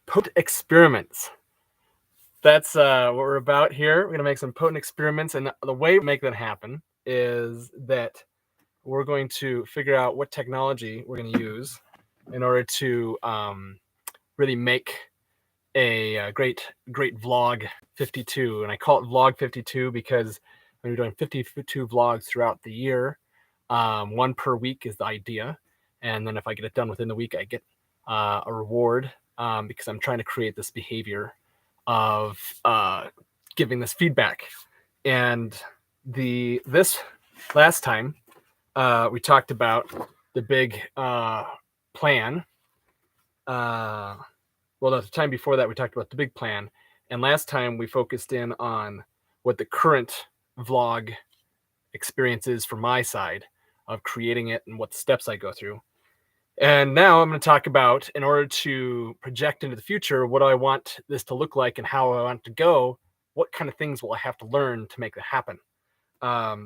Potent experiments. That's what we're about here. We're gonna make some potent experiments, and the way we make that happen is that we're going to figure out what technology we're gonna use in order to really make a great vlog 52. And I call it vlog 52 because when you're doing 52 vlogs throughout the year, one per week is the idea. And then if I get it done within the week, I get a reward because I'm trying to create this behavior of giving this feedback. And this last time we talked about the big plan. Well, the time before that we talked about the big plan, and last time we focused in on what the current vlog experience is from my side of creating it and what steps I go through. And now I'm going to talk about, in order to project into the future, what do I want this to look like and how I want it to go, what kind of things will I have to learn to make that happen.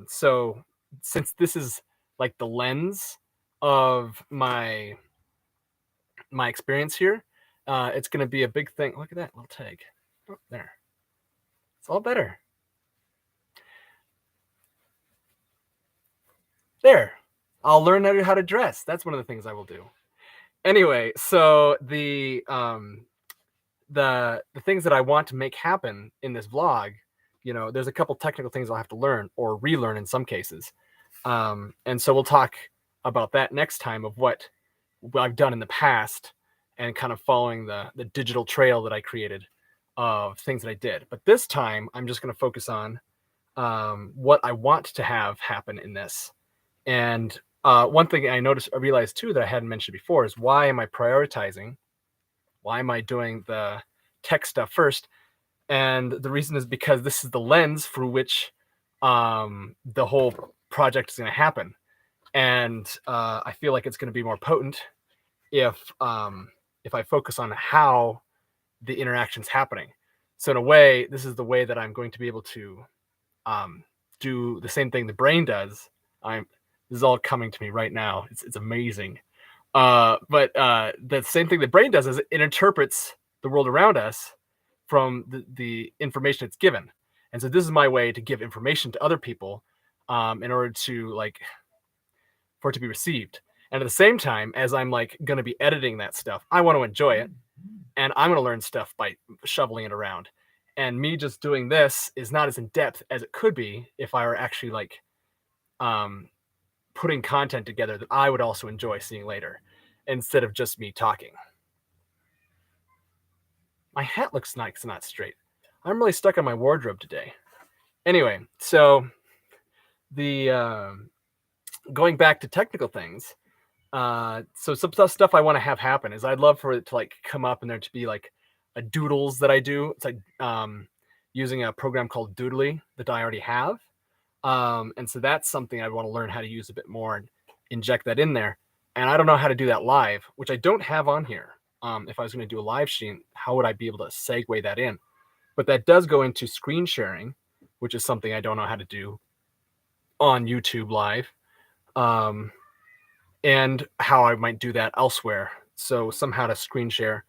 So since this is like the lens of my experience here, it's going to be a big thing. Look at that little tag. Oh, there. It's all better. There. I'll learn how to dress. That's one of the things I will do. Anyway, so the things that I want to make happen in this vlog, there's a couple technical things I'll have to learn or relearn in some cases. And so we'll talk about that next time, of what I've done in the past and kind of following the digital trail that I created of things that I did. But this time I'm just going to focus on what I want to have happen in this. And one thing I realized too that I hadn't mentioned before is, why am I prioritizing? Why am I doing the tech stuff first? And the reason is because this is the lens through which the whole project is going to happen. And I feel like it's going to be more potent if I focus on how the interaction's happening. So in a way, this is the way that I'm going to be able to do the same thing the brain does. This is all coming to me right now. It's amazing. But the same thing the brain does is it interprets the world around us from the information it's given. And so this is my way to give information to other people in order to for it to be received. And at the same time, as I'm going to be editing that stuff, I want to enjoy it. And I'm going to learn stuff by shoveling it around. And me just doing this is not as in depth as it could be if I were actually putting content together that I would also enjoy seeing later, instead of just me talking. My hat looks nice, not straight. I'm really stuck on my wardrobe today. Anyway, so the going back to technical things, so some stuff I want to have happen is, I'd love for it to come up and there to be a doodles that I do. It's using a program called Doodly that I already have. And so that's something I want to learn how to use a bit more and inject that in there. And I don't know how to do that live, which I don't have on here. If I was going to do a live stream, how would I be able to segue that in? But that does go into screen sharing, which is something I don't know how to do on YouTube Live. And how I might do that elsewhere. So somehow to screen share,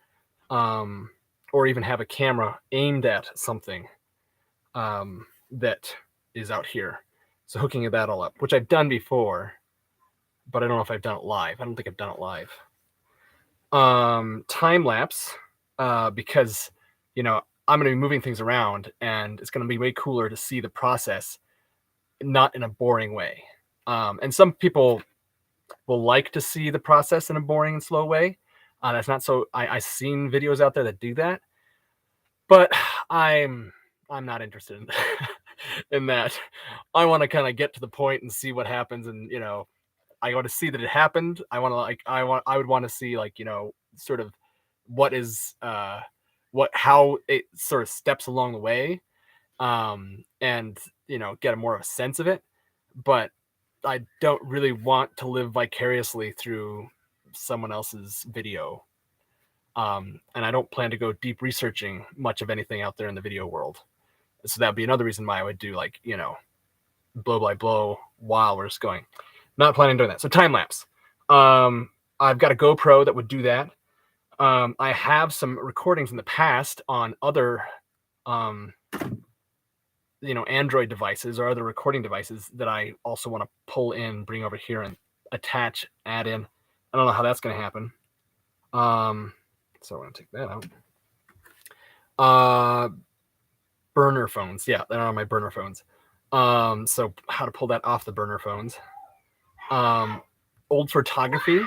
or even have a camera aimed at something that is out here. So hooking that all up, which I've done before, but I don't know if I've done it live. I don't think I've done it live. Time lapse, because I'm going to be moving things around, and it's going to be way cooler to see the process, not in a boring way. And some people will like to see the process in a boring and slow way. That's not so. I've seen videos out there that do that, but I'm not interested in in that. I want to kind of get to the point and see what happens, and I want to see that it happened. I would want to see sort of what is how it sort of steps along the way, and get more of a sense of it. But I don't really want to live vicariously through someone else's video. And I don't plan to go deep researching much of anything out there in the video world. So that'd be another reason why I would do blow by blow while we're just going. Not planning on doing that. So time lapse. I've got a GoPro that would do that. I have some recordings in the past on other, Android devices or other recording devices that I also want to pull in, bring over here, and attach, add in. I don't know how that's going to happen. So I'm going to take that out. Burner phones. Yeah, they're on my burner phones. So how to pull that off the burner phones. Old photography.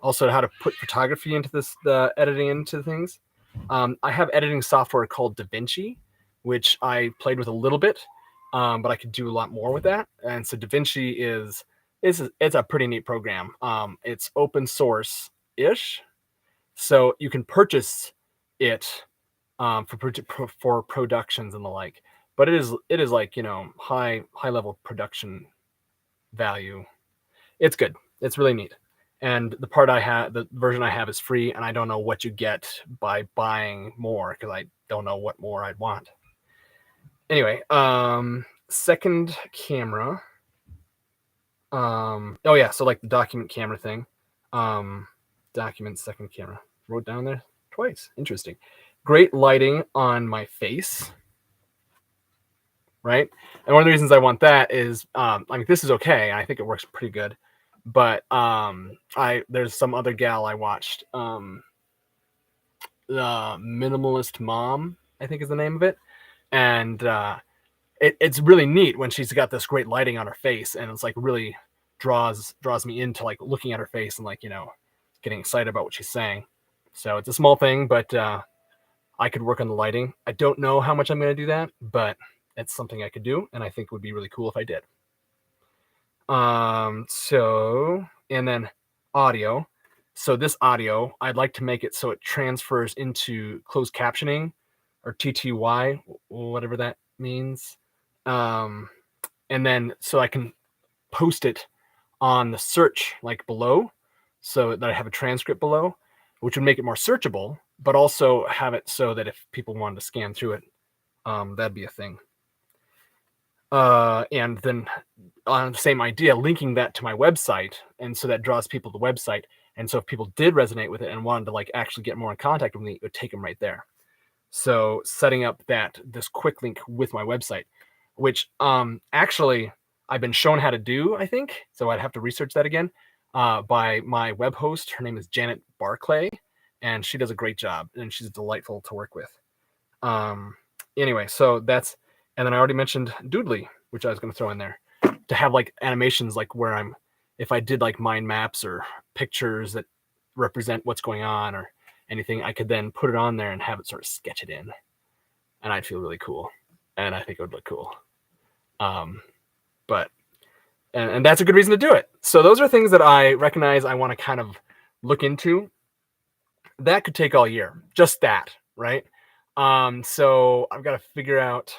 Also, how to put photography into the editing into things. I have editing software called DaVinci, which I played with a little bit, but I could do a lot more with that. And so DaVinci it's a pretty neat program. It's open source ish, so you can purchase it for productions and the like. But it is like high level production value. It's good. It's really neat. And the version I have is free, and I don't know what you get by buying more because I don't know what more I'd want. Anyway, second camera. Oh yeah, so like the document camera thing. Document second camera. Wrote down there twice. Interesting. Great lighting on my face. Right? And one of the reasons I want that is, this is okay. I think it works pretty good. But there's some other gal I watched, the Minimalist Mom, I think is the name of it, and it's really neat when she's got this great lighting on her face, and it's like really draws me into like looking at her face and like getting excited about what she's saying. So it's a small thing, but I could work on the lighting. I don't know how much I'm going to do that, but it's something I could do, and I think it would be really cool if I did. And then audio. So this audio, I'd like to make it so it transfers into closed captioning or TTY, whatever that means. And then so I can post it on the search like below, so that I have a transcript below, which would make it more searchable, but also have it so that if people wanted to scan through it, that'd be a thing. And then on the same idea, linking that to my website, and so that draws people to the website. And so if people did resonate with it and wanted to like actually get more in contact with me, it would take them right there. So setting up this quick link with my website, which actually I've been shown how to do, I think. So I'd have to research that again by my web host. Her name is Janet Barclay, and she does a great job, and she's delightful to work with. Anyway, so that's. And then I already mentioned Doodly, which I was going to throw in there to have like animations, like where if I did like mind maps or pictures that represent what's going on or anything, I could then put it on there and have it sort of sketch it in. And I'd feel really cool. And I think it would look cool. But that's a good reason to do it. So those are things that I recognize I want to kind of look into. That could take all year, just that, right? So I've got to figure out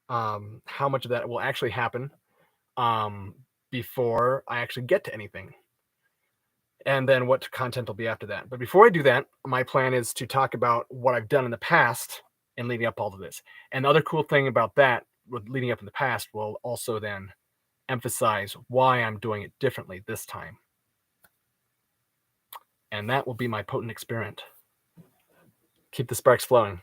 how much of that will actually happen before I actually get to anything, and then what content will be after that. But before I do that, my plan is to talk about what I've done in the past and leading up all to this. And the other cool thing about that, with leading up in the past, will also then emphasize why I'm doing it differently this time. And that will be my potent experiment. Keep the sparks flowing.